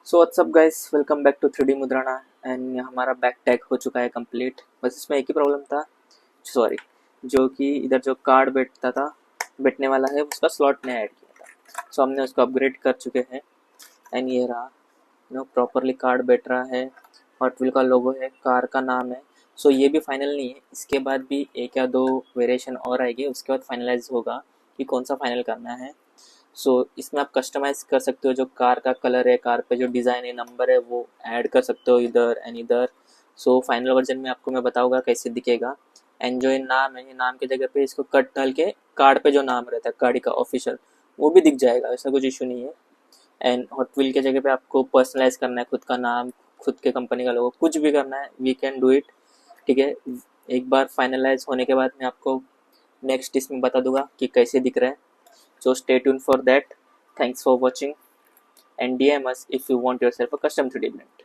So whatsapp guys, welcome back to 3D मुद्राना। And हमारा back tag हो चुका है कंप्लीट। बस इसमें एक ही प्रॉब्लम था, सॉरी, जो कि इधर जो कार्ड बैठने वाला है उसका स्लॉट नहीं ऐड किया था। सो हमने उसको अपग्रेड कर चुके हैं। एंड ये रहा, प्रॉपरली कार्ड बैठ रहा है। हॉट व्हील का लोगो है, कार का नाम है। सो ये भी फाइनल नहीं है, इसके बाद भी एक या दो वेरिएशन और आएगी, उसके बाद फाइनलाइज होगा कि कौन सा फाइनल करना है। सो इसमें आप कस्टमाइज़ कर सकते हो, जो कार का कलर है, कार पे जो डिज़ाइन है, नंबर है, वो ऐड कर सकते हो इधर एंड इधर। सो फाइनल वर्जन में आपको मैं बताऊंगा कैसे दिखेगा। एंड जो ये नाम है, ये नाम की जगह पे इसको कट डाल के कार्ड पे जो नाम रहता है गाड़ी का ऑफिशियल, वो भी दिख जाएगा, ऐसा कुछ इशू नहीं है। एंड हॉट व्हील की जगह पे आपको पर्सनलाइज करना है, खुद का नाम, खुद के कंपनी का लोगो, कुछ भी करना है, वी कैन डू इट। ठीक है, एक बार फाइनलाइज होने के बाद मैं आपको नेक्स्ट इसमें बता दूंगा कि कैसे दिख रहा है। So stay tuned for that. Thanks for watching and DM us if you want yourself a custom 3D print.